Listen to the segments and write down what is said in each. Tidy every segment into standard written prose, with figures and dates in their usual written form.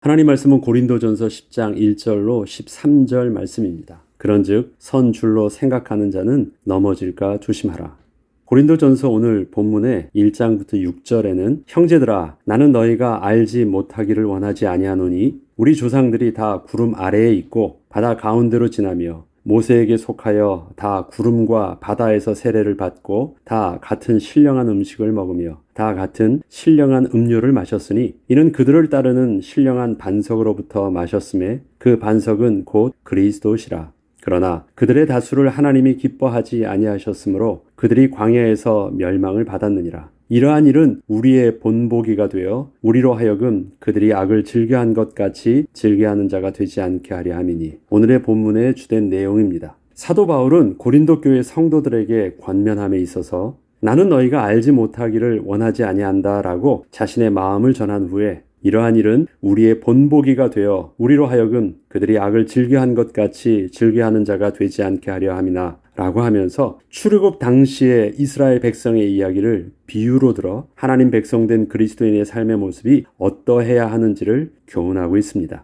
하나님 말씀은 고린도전서 10장 1절로 13절 말씀입니다. 그런즉 선 줄로 생각하는 자는 넘어질까 조심하라. 고린도전서 오늘 본문의 1장부터 6절에는 형제들아 나는 너희가 알지 못하기를 원하지 아니하노니 우리 조상들이 다 구름 아래에 있고 바다 가운데로 지나며 모세에게 속하여 다 구름과 바다에서 세례를 받고 다 같은 신령한 음식을 먹으며 다 같은 신령한 음료를 마셨으니 이는 그들을 따르는 신령한 반석으로부터 마셨음에 그 반석은 곧 그리스도시라. 그러나 그들의 다수를 하나님이 기뻐하지 아니하셨으므로 그들이 광야에서 멸망을 받았느니라. 이러한 일은 우리의 본보기가 되어 우리로 하여금 그들이 악을 즐겨한 것 같이 즐겨하는 자가 되지 않게 하려 함이니 오늘의 본문의 주된 내용입니다. 사도 바울은 고린도 교회 성도들에게 권면함에 있어서 나는 너희가 알지 못하기를 원하지 아니한다라고 자신의 마음을 전한 후에 이러한 일은 우리의 본보기가 되어 우리로 하여금 그들이 악을 즐겨한 것 같이 즐겨하는 자가 되지 않게 하려 함이나 라고 하면서 출애굽 당시의 이스라엘 백성의 이야기를 비유로 들어 하나님 백성된 그리스도인의 삶의 모습이 어떠해야 하는지를 교훈하고 있습니다.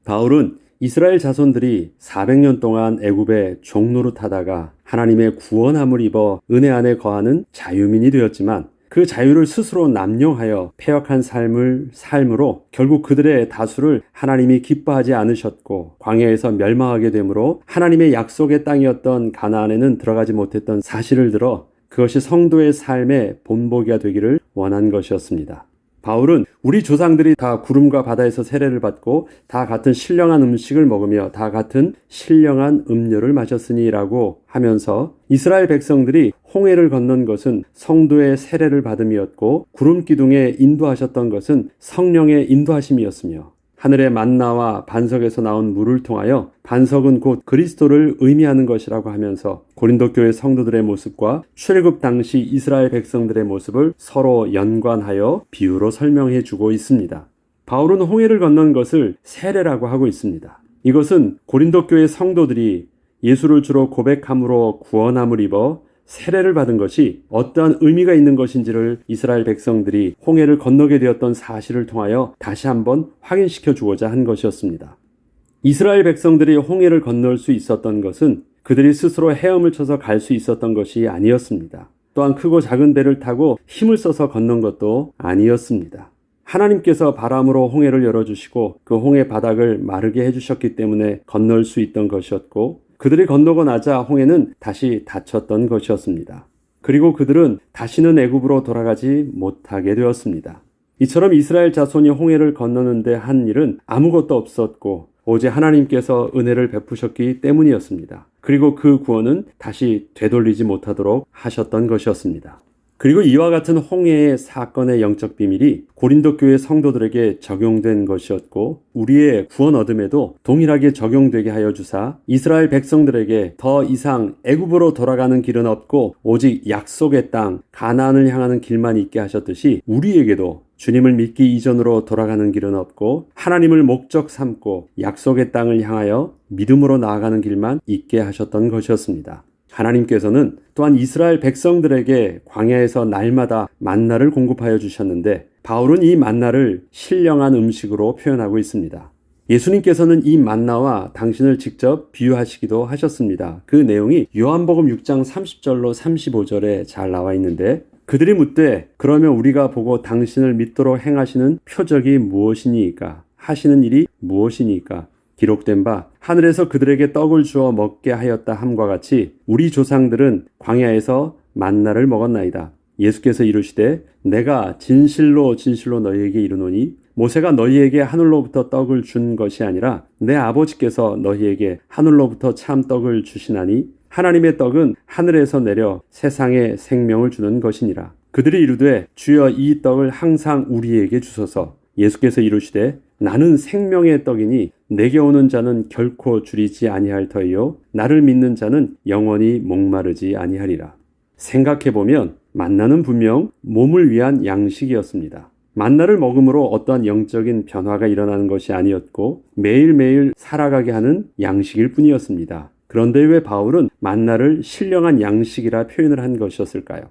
바울은 이스라엘 자손들이 400년 동안 애굽에 종노릇하다가 하나님의 구원함을 입어 은혜 안에 거하는 자유민이 되었지만 그 자유를 스스로 남용하여 패역한 삶으로 결국 그들의 다수를 하나님이 기뻐하지 않으셨고 광야에서 멸망하게 되므로 하나님의 약속의 땅이었던 가나안에는 들어가지 못했던 사실을 들어 그것이 성도의 삶의 본보기가 되기를 원한 것이었습니다. 바울은 우리 조상들이 다 구름과 바다에서 세례를 받고 다 같은 신령한 음식을 먹으며 다 같은 신령한 음료를 마셨으니라고 하면서 이스라엘 백성들이 홍해를 건넌 것은 성도의 세례를 받음이었고 구름 기둥에 인도하셨던 것은 성령의 인도하심이었으며 하늘의 만나와 반석에서 나온 물을 통하여 반석은 곧 그리스도를 의미하는 것이라고 하면서 고린도 교회 성도들의 모습과 출애굽 당시 이스라엘 백성들의 모습을 서로 연관하여 비유로 설명해 주고 있습니다. 바울은 홍해를 건넌 것을 세례라고 하고 있습니다. 이것은 고린도 교회 성도들이 예수를 주로 고백함으로 구원함을 입어 세례를 받은 것이 어떠한 의미가 있는 것인지를 이스라엘 백성들이 홍해를 건너게 되었던 사실을 통하여 다시 한번 확인시켜 주고자 한 것이었습니다. 이스라엘 백성들이 홍해를 건널 수 있었던 것은 그들이 스스로 헤엄을 쳐서 갈 수 있었던 것이 아니었습니다. 또한 크고 작은 배를 타고 힘을 써서 건넌 것도 아니었습니다. 하나님께서 바람으로 홍해를 열어주시고 그 홍해 바닥을 마르게 해주셨기 때문에 건널 수 있던 것이었고 그들이 건너고 나자 홍해는 다시 닫혔던 것이었습니다. 그리고 그들은 다시는 애굽으로 돌아가지 못하게 되었습니다. 이처럼 이스라엘 자손이 홍해를 건너는데 한 일은 아무것도 없었고 오직 하나님께서 은혜를 베푸셨기 때문이었습니다. 그리고 그 구원은 다시 되돌리지 못하도록 하셨던 것이었습니다. 그리고 이와 같은 홍해의 사건의 영적 비밀이 고린도 교회 성도들에게 적용된 것이었고 우리의 구원 얻음에도 동일하게 적용되게 하여 주사 이스라엘 백성들에게 더 이상 애굽으로 돌아가는 길은 없고 오직 약속의 땅 가나안을 향하는 길만 있게 하셨듯이 우리에게도 주님을 믿기 이전으로 돌아가는 길은 없고 하나님을 목적 삼고 약속의 땅을 향하여 믿음으로 나아가는 길만 있게 하셨던 것이었습니다. 하나님께서는 또한 이스라엘 백성들에게 광야에서 날마다 만나를 공급하여 주셨는데 바울은 이 만나를 신령한 음식으로 표현하고 있습니다. 예수님께서는 이 만나와 당신을 직접 비유하시기도 하셨습니다. 그 내용이 요한복음 6장 30절로 35절에 잘 나와 있는데 그들이 묻되 그러면 우리가 보고 당신을 믿도록 행하시는 표적이 무엇이니까? 하시는 일이 무엇이니까? 기록된 바 하늘에서 그들에게 떡을 주어 먹게 하였다 함과 같이 우리 조상들은 광야에서 만나를 먹었나이다. 예수께서 이르시되 내가 진실로 진실로 너희에게 이르노니 모세가 너희에게 하늘로부터 떡을 준 것이 아니라 내 아버지께서 너희에게 하늘로부터 참 떡을 주시나니 하나님의 떡은 하늘에서 내려 세상에 생명을 주는 것이니라. 그들이 이르되 주여 이 떡을 항상 우리에게 주소서. 예수께서 이르시되 나는 생명의 떡이니 내게 오는 자는 결코 줄이지 아니할 터이요 나를 믿는 자는 영원히 목마르지 아니하리라. 생각해보면 만나는 분명 몸을 위한 양식이었습니다. 만나를 먹음으로 어떠한 영적인 변화가 일어나는 것이 아니었고 매일매일 살아가게 하는 양식일 뿐이었습니다. 그런데 왜 바울은 만나를 신령한 양식이라 표현을 한 것이었을까요?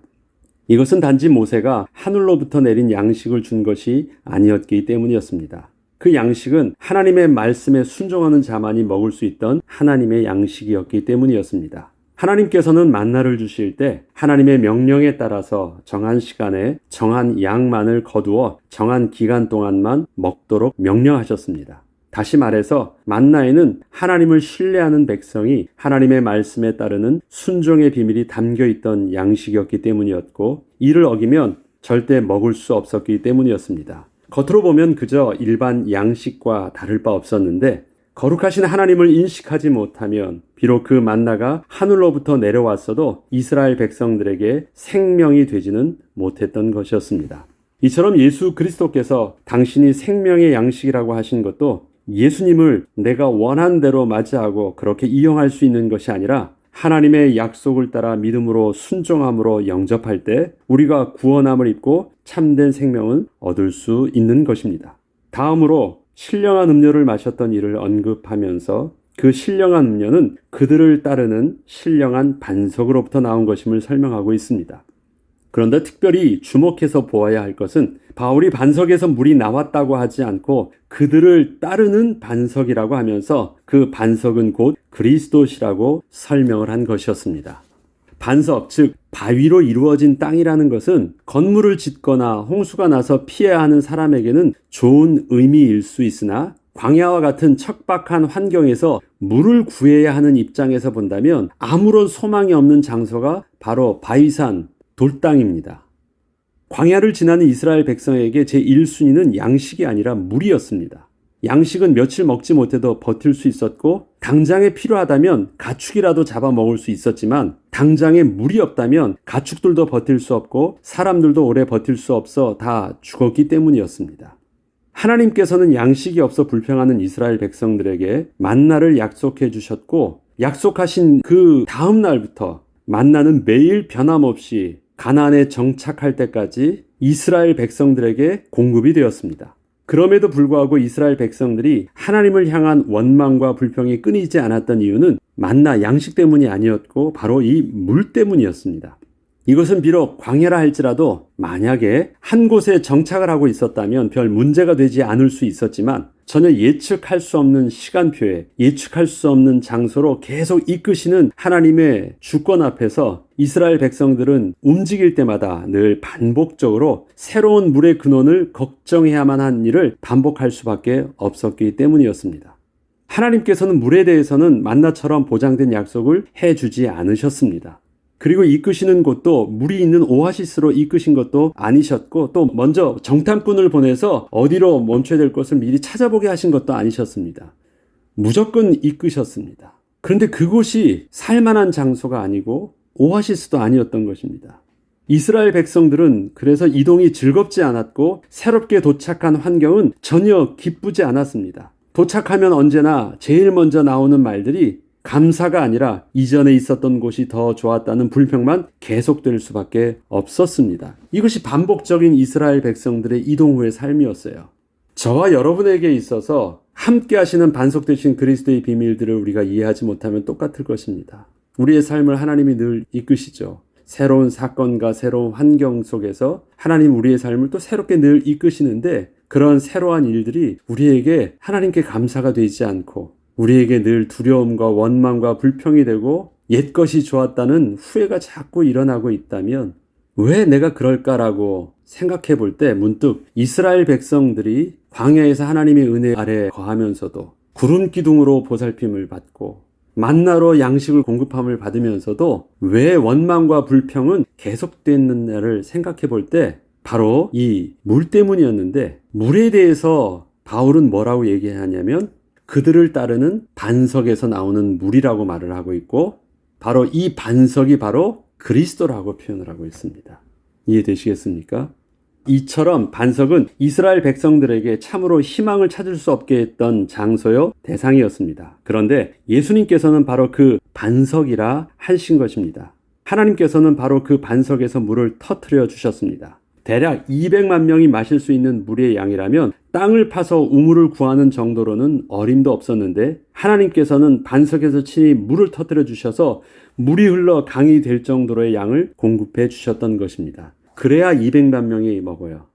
이것은 단지 모세가 하늘로부터 내린 양식을 준 것이 아니었기 때문이었습니다. 그 양식은 하나님의 말씀에 순종하는 자만이 먹을 수 있던 하나님의 양식이었기 때문이었습니다. 하나님께서는 만나를 주실 때 하나님의 명령에 따라서 정한 시간에 정한 양만을 거두어 정한 기간 동안만 먹도록 명령하셨습니다. 다시 말해서 만나에는 하나님을 신뢰하는 백성이 하나님의 말씀에 따르는 순종의 비밀이 담겨 있던 양식이었기 때문이었고, 이를 어기면 절대 먹을 수 없었기 때문이었습니다. 겉으로 보면 그저 일반 양식과 다를 바 없었는데, 거룩하신 하나님을 인식하지 못하면 비록 그 만나가 하늘로부터 내려왔어도 이스라엘 백성들에게 생명이 되지는 못했던 것이었습니다. 이처럼 예수 그리스도께서 당신이 생명의 양식이라고 하신 것도 예수님을 내가 원한 대로 맞이하고 그렇게 이용할 수 있는 것이 아니라 하나님의 약속을 따라 믿음으로 순종함으로 영접할 때 우리가 구원함을 입고 참된 생명을 얻을 수 있는 것입니다. 다음으로 신령한 음료를 마셨던 이를 언급하면서 그 신령한 음료는 그들을 따르는 신령한 반석으로부터 나온 것임을 설명하고 있습니다. 그런데 특별히 주목해서 보아야 할 것은 바울이 반석에서 물이 나왔다고 하지 않고 그들을 따르는 반석이라고 하면서 그 반석은 곧 그리스도시라고 설명을 한 것이었습니다. 반석, 즉 바위로 이루어진 땅이라는 것은 건물을 짓거나 홍수가 나서 피해야 하는 사람에게는 좋은 의미일 수 있으나 광야와 같은 척박한 환경에서 물을 구해야 하는 입장에서 본다면 아무런 소망이 없는 장소가 바로 바위산, 돌땅입니다. 광야를 지나는 이스라엘 백성에게 제1순위는 양식이 아니라 물이었습니다. 양식은 며칠 먹지 못해도 버틸 수 있었고 당장에 필요하다면 가축이라도 잡아먹을 수 있었지만 당장에 물이 없다면 가축들도 버틸 수 없고 사람들도 오래 버틸 수 없어 다 죽었기 때문이었습니다. 하나님께서는 양식이 없어 불평하는 이스라엘 백성들에게 만나를 약속해 주셨고 약속하신 그 다음 날부터 만나는 매일 변함없이 가나안에 정착할 때까지 이스라엘 백성들에게 공급이 되었습니다. 그럼에도 불구하고 이스라엘 백성들이 하나님을 향한 원망과 불평이 끊이지 않았던 이유는 만나 양식 때문이 아니었고 바로 이 물 때문이었습니다. 이것은 비록 광야라 할지라도 만약에 한 곳에 정착을 하고 있었다면 별 문제가 되지 않을 수 있었지만 전혀 예측할 수 없는 시간표에 예측할 수 없는 장소로 계속 이끄시는 하나님의 주권 앞에서 이스라엘 백성들은 움직일 때마다 늘 반복적으로 새로운 물의 근원을 걱정해야만 한 일을 반복할 수밖에 없었기 때문이었습니다. 하나님께서는 물에 대해서는 만나처럼 보장된 약속을 해주지 않으셨습니다. 그리고 이끄시는 곳도 물이 있는 오아시스로 이끄신 것도 아니셨고 또 먼저 정탐꾼을 보내서 어디로 멈춰야 될 것을 미리 찾아보게 하신 것도 아니셨습니다. 무조건 이끄셨습니다. 그런데 그곳이 살만한 장소가 아니고 오아시스도 아니었던 것입니다. 이스라엘 백성들은 그래서 이동이 즐겁지 않았고 새롭게 도착한 환경은 전혀 기쁘지 않았습니다. 도착하면 언제나 제일 먼저 나오는 말들이 감사가 아니라 이전에 있었던 곳이 더 좋았다는 불평만 계속될 수밖에 없었습니다. 이것이 반복적인 이스라엘 백성들의 이동 후의 삶이었어요. 저와 여러분에게 있어서 함께 하시는 반석 되신 그리스도의 비밀들을 우리가 이해하지 못하면 똑같을 것입니다. 우리의 삶을 하나님이 늘 이끄시죠. 새로운 사건과 새로운 환경 속에서 하나님 우리의 삶을 또 새롭게 늘 이끄시는데 그런 새로운 일들이 우리에게 하나님께 감사가 되지 않고 우리에게 늘 두려움과 원망과 불평이 되고 옛것이 좋았다는 후회가 자꾸 일어나고 있다면 왜 내가 그럴까라고 생각해 볼 때 문득 이스라엘 백성들이 광야에서 하나님의 은혜 아래 거하면서도 구름 기둥으로 보살핌을 받고 만나로 양식을 공급함을 받으면서도 왜 원망과 불평은 계속됐느냐를 생각해 볼 때 바로 이 물 때문이었는데 물에 대해서 바울은 뭐라고 얘기하냐면 그들을 따르는 반석에서 나오는 물이라고 말을 하고 있고 바로 이 반석이 바로 그리스도라고 표현을 하고 있습니다. 이해되시겠습니까? 이처럼 반석은 이스라엘 백성들에게 참으로 희망을 찾을 수 없게 했던 장소요 대상이었습니다. 그런데 예수님께서는 바로 그 반석이라 하신 것입니다. 하나님께서는 바로 그 반석에서 물을 터뜨려 주셨습니다. 대략 200만 명이 마실 수 있는 물의 양이라면 땅을 파서 우물을 구하는 정도로는 어림도 없었는데 하나님께서는 반석에서 친히 물을 터뜨려 주셔서 물이 흘러 강이 될 정도로의 양을 공급해 주셨던 것입니다. 그래야 200만 명이 먹어요.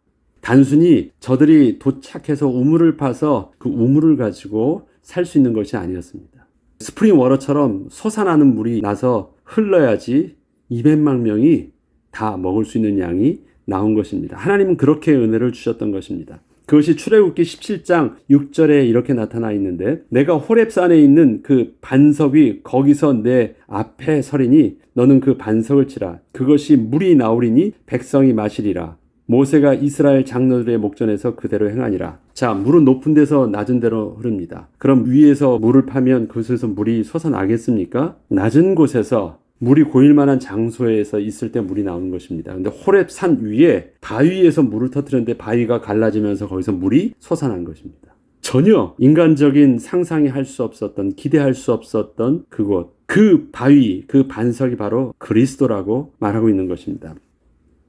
단순히 저들이 도착해서 우물을 파서 그 우물을 가지고 살 수 있는 것이 아니었습니다. 스프링 워터처럼 솟아나는 물이 나서 흘러야지 200만 명이 다 먹을 수 있는 양이 나온 것입니다. 하나님은 그렇게 은혜를 주셨던 것입니다. 그것이 출애굽기 17장 6절에 이렇게 나타나 있는데, 내가 호렙산에 있는 그 반석이 거기서 내 앞에 서리니 너는 그 반석을 치라. 그것이 물이 나오리니 백성이 마시리라. 모세가 이스라엘 장로들의 목전에서 그대로 행하니라. 자, 물은 높은 데서 낮은 데로 흐릅니다. 그럼 위에서 물을 파면 그곳에서 물이 솟아나겠습니까? 낮은 곳에서 물이 고일 만한 장소에서 있을 때 물이 나오는 것입니다. 근데 호렙산 위에 바위에서 물을 터뜨렸는데 바위가 갈라지면서 거기서 물이 솟아난 것입니다. 전혀 인간적인 상상이 할 수 없었던, 기대할 수 없었던 그곳, 그 바위, 그 반석이 바로 그리스도라고 말하고 있는 것입니다.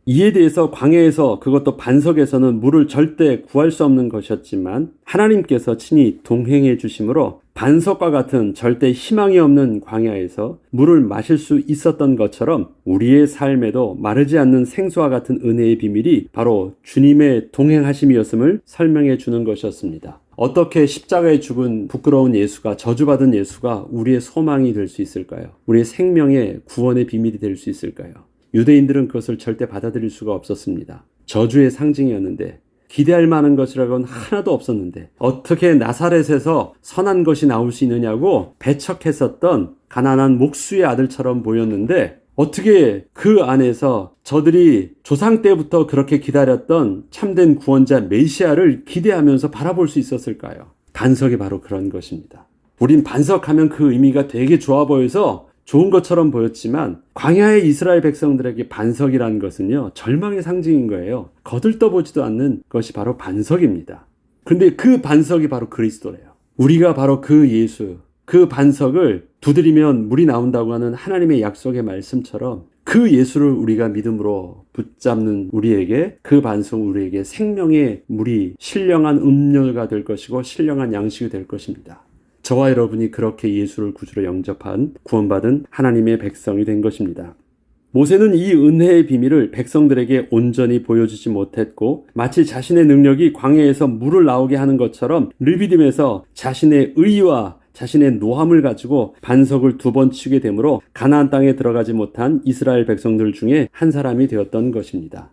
이에 대해서 광야에서, 그것도 반석에서는 물을 절대 구할 수 없는 것이었지만 하나님께서 친히 동행해 주심으로 반석과 같은 절대 희망이 없는 광야에서 물을 마실 수 있었던 것처럼 우리의 삶에도 마르지 않는 생수와 같은 은혜의 비밀이 바로 주님의 동행하심이었음을 설명해 주는 것이었습니다. 어떻게 십자가에 죽은 부끄러운 예수가, 저주받은 예수가 우리의 소망이 될 수 있을까요? 우리의 생명의 구원의 비밀이 될 수 있을까요? 유대인들은 그것을 절대 받아들일 수가 없었습니다. 저주의 상징이었는데, 기대할 만한 것이라고는 하나도 없었는데 어떻게 나사렛에서 선한 것이 나올 수 있느냐고 배척했었던 가난한 목수의 아들처럼 보였는데, 어떻게 그 안에서 저들이 조상 때부터 그렇게 기다렸던 참된 구원자 메시아를 기대하면서 바라볼 수 있었을까요? 반석이 바로 그런 것입니다. 우린 반석하면 그 의미가 되게 좋아 보여서 좋은 것처럼 보였지만 광야의 이스라엘 백성들에게 반석이라는 것은요, 절망의 상징인 거예요. 거들떠보지도 않는 것이 바로 반석입니다. 근데 그 반석이 바로 그리스도래요. 우리가 바로 그 예수, 그 반석을 두드리면 물이 나온다고 하는 하나님의 약속의 말씀처럼 그 예수를 우리가 믿음으로 붙잡는 우리에게, 그 반석은 우리에게 생명의 물이 신령한 음료가 될 것이고 신령한 양식이 될 것입니다. 저와 여러분이 그렇게 예수를 구주로 영접한 구원받은 하나님의 백성이 된 것입니다. 모세는 이 은혜의 비밀을 백성들에게 온전히 보여주지 못했고, 마치 자신의 능력이 광야에서 물을 나오게 하는 것처럼 르비딤에서 자신의 의와 자신의 노함을 가지고 반석을 2번 치게 되므로 가나안 땅에 들어가지 못한 이스라엘 백성들 중에 한 사람이 되었던 것입니다.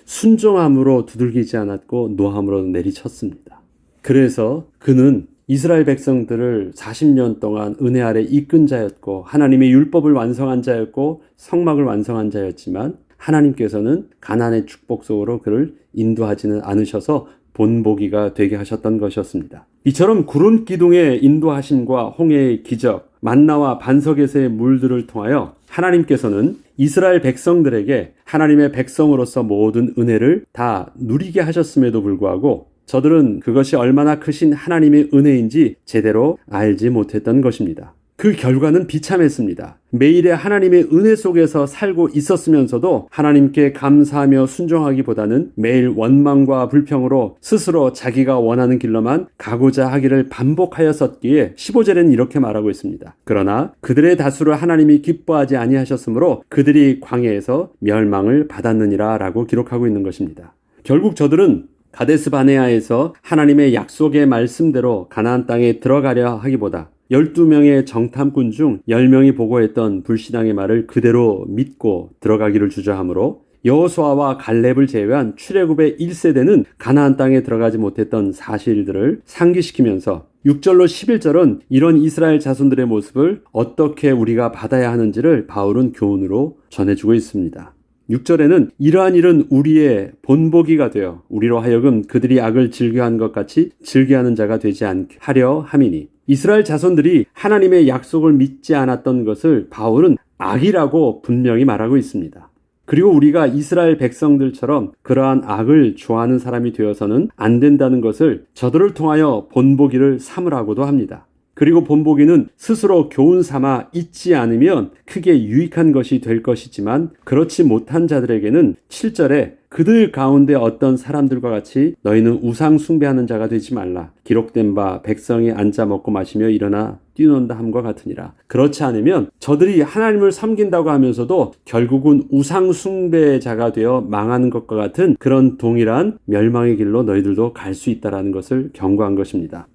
순종함으로 두들기지 않았고 노함으로 내리쳤습니다. 그래서 그는 이스라엘 백성들을 40년 동안 은혜 아래 이끈 자였고 하나님의 율법을 완성한 자였고 성막을 완성한 자였지만 하나님께서는 가나안의 축복 속으로 그를 인도하지는 않으셔서 본보기가 되게 하셨던 것이었습니다. 이처럼 구름 기둥의 인도하심과 홍해의 기적, 만나와 반석에서의 물들을 통하여 하나님께서는 이스라엘 백성들에게 하나님의 백성으로서 모든 은혜를 다 누리게 하셨음에도 불구하고 저들은 그것이 얼마나 크신 하나님의 은혜인지 제대로 알지 못했던 것입니다. 그 결과는 비참했습니다. 매일의 하나님의 은혜 속에서 살고 있었으면서도 하나님께 감사하며 순종하기보다는 매일 원망과 불평으로 스스로 자기가 원하는 길로만 가고자 하기를 반복하였었기에 15절에는 이렇게 말하고 있습니다. 그러나 그들의 다수를 하나님이 기뻐하지 아니하셨으므로 그들이 광야에서 멸망을 받았느니라 라고 기록하고 있는 것입니다. 결국 저들은 가데스 바네아에서 하나님의 약속의 말씀대로 가나안 땅에 들어가려 하기보다 12명의 정탐꾼 중 10명이 보고했던 불신앙의 말을 그대로 믿고 들어가기를 주저하므로 여호수아와 갈렙을 제외한 출애굽의 1세대는 가나안 땅에 들어가지 못했던 사실들을 상기시키면서 6절로 11절은 이런 이스라엘 자손들의 모습을 어떻게 우리가 받아야 하는지를 바울은 교훈으로 전해주고 있습니다. 6절에는 이러한 일은 우리의 본보기가 되어 우리로 하여금 그들이 악을 즐겨한 것 같이 즐겨하는 자가 되지 않게 하려 함이니, 이스라엘 자손들이 하나님의 약속을 믿지 않았던 것을 바울은 악이라고 분명히 말하고 있습니다. 그리고 우리가 이스라엘 백성들처럼 그러한 악을 좋아하는 사람이 되어서는 안 된다는 것을 저들을 통하여 본보기를 삼으라고도 합니다. 그리고 본보기는 스스로 교훈 삼아 잊지 않으면 크게 유익한 것이 될 것이지만 그렇지 못한 자들에게는 7절에 그들 가운데 어떤 사람들과 같이 너희는 우상 숭배하는 자가 되지 말라. 기록된 바 백성이 앉아 먹고 마시며 일어나 뛰논다 함과 같으니라. 그렇지 않으면 저들이 하나님을 섬긴다고 하면서도 결국은 우상 숭배자가 되어 망하는 것과 같은 그런 동일한 멸망의 길로 너희들도 갈 수 있다라는 것을 경고한 것입니다.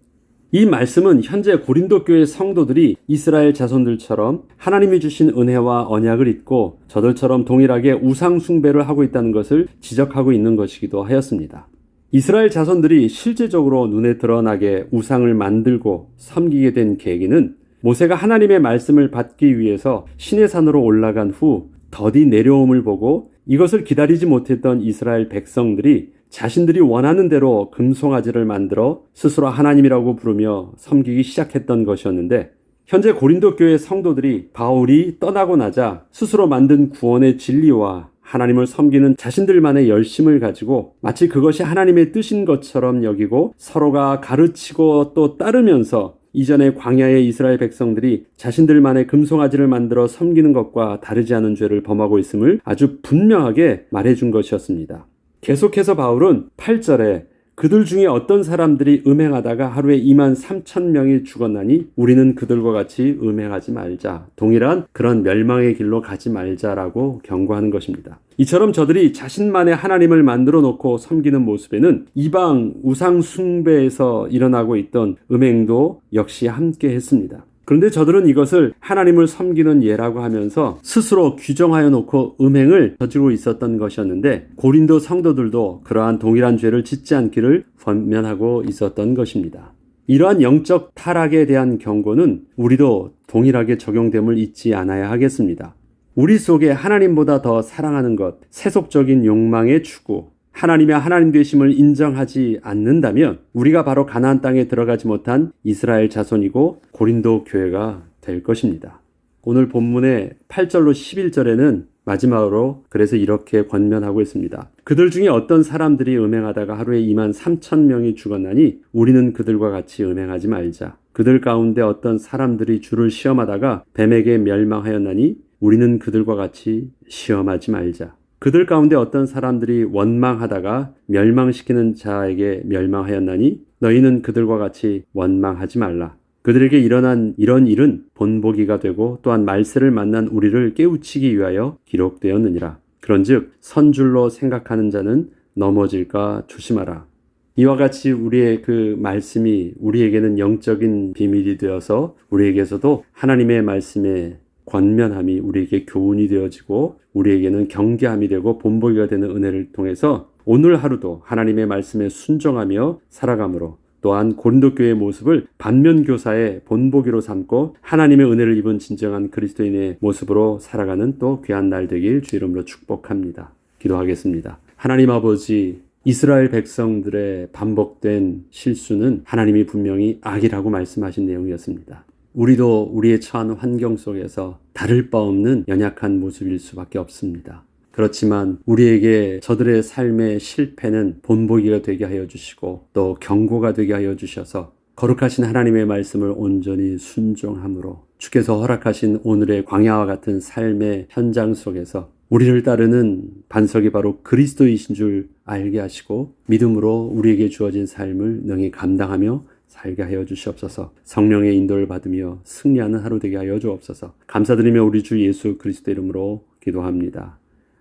이 말씀은 현재 고린도 교회 성도들이 이스라엘 자손들처럼 하나님이 주신 은혜와 언약을 잊고 저들처럼 동일하게 우상 숭배를 하고 있다는 것을 지적하고 있는 것이기도 하였습니다. 이스라엘 자손들이 실제적으로 눈에 드러나게 우상을 만들고 섬기게 된 계기는 모세가 하나님의 말씀을 받기 위해서 시내산으로 올라간 후 더디 내려옴을 보고 이것을 기다리지 못했던 이스라엘 백성들이 자신들이 원하는 대로 금송아지를 만들어 스스로 하나님이라고 부르며 섬기기 시작했던 것이었는데 현재 고린도 교회 성도들이 바울이 떠나고 나자 스스로 만든 구원의 진리와 하나님을 섬기는 자신들만의 열심을 가지고 마치 그것이 하나님의 뜻인 것처럼 여기고 서로가 가르치고 또 따르면서 이전에 광야의 이스라엘 백성들이 자신들만의 금송아지를 만들어 섬기는 것과 다르지 않은 죄를 범하고 있음을 아주 분명하게 말해준 것이었습니다. 계속해서 바울은 8절에 그들 중에 어떤 사람들이 음행하다가 하루에 23,000명이 죽었나니 우리는 그들과 같이 음행하지 말자. 동일한 그런 멸망의 길로 가지 말자라고 경고하는 것입니다. 이처럼 저들이 자신만의 하나님을 만들어 놓고 섬기는 모습에는 이방 우상 숭배에서 일어나고 있던 음행도 역시 함께 했습니다. 그런데 저들은 이것을 하나님을 섬기는 예라고 하면서 스스로 규정하여 놓고 음행을 저지르고 있었던 것이었는데 고린도 성도들도 그러한 동일한 죄를 짓지 않기를 권면하고 있었던 것입니다. 이러한 영적 타락에 대한 경고는 우리도 동일하게 적용됨을 잊지 않아야 하겠습니다. 우리 속에 하나님보다 더 사랑하는 것, 세속적인 욕망의 추구, 하나님의 하나님 되심을 인정하지 않는다면 우리가 바로 가나안 땅에 들어가지 못한 이스라엘 자손이고 고린도 교회가 될 것입니다. 오늘 본문의 8절로 11절에는 마지막으로 그래서 이렇게 권면하고 있습니다. 그들 중에 어떤 사람들이 음행하다가 하루에 23,000명이 죽었나니 우리는 그들과 같이 음행하지 말자. 그들 가운데 어떤 사람들이 주를 시험하다가 뱀에게 멸망하였나니 우리는 그들과 같이 시험하지 말자. 그들 가운데 어떤 사람들이 원망하다가 멸망시키는 자에게 멸망하였나니 너희는 그들과 같이 원망하지 말라. 그들에게 일어난 이런 일은 본보기가 되고 또한 말세를 만난 우리를 깨우치기 위하여 기록되었느니라. 그런즉 선줄로 생각하는 자는 넘어질까 조심하라. 이와 같이 우리의 그 말씀이 우리에게는 영적인 비밀이 되어서 우리에게서도 하나님의 말씀에 권면함이 우리에게 교훈이 되어지고 우리에게는 경계함이 되고 본보기가 되는 은혜를 통해서 오늘 하루도 하나님의 말씀에 순종하며 살아감으로 또한 고린도 교회의 모습을 반면교사의 본보기로 삼고 하나님의 은혜를 입은 진정한 그리스도인의 모습으로 살아가는 또 귀한 날 되길 주 이름으로 축복합니다. 기도하겠습니다. 하나님 아버지, 이스라엘 백성들의 반복된 실수는 하나님이 분명히 악이라고 말씀하신 내용이었습니다. 우리도 우리의 처한 환경 속에서 다를 바 없는 연약한 모습일 수밖에 없습니다. 그렇지만 우리에게 저들의 삶의 실패는 본보기가 되게 하여 주시고 또 경고가 되게 하여 주셔서 거룩하신 하나님의 말씀을 온전히 순종함으로 주께서 허락하신 오늘의 광야와 같은 삶의 현장 속에서 우리를 따르는 반석이 바로 그리스도이신 줄 알게 하시고 믿음으로 우리에게 주어진 삶을 능히 감당하며 살게 하여 주시옵소서. 성령의 인도를 받으며 승리하는 하루 되게 하여 주옵소서. 감사드리며 우리 주 예수 그리스도 이름으로 기도합니다.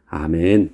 아멘.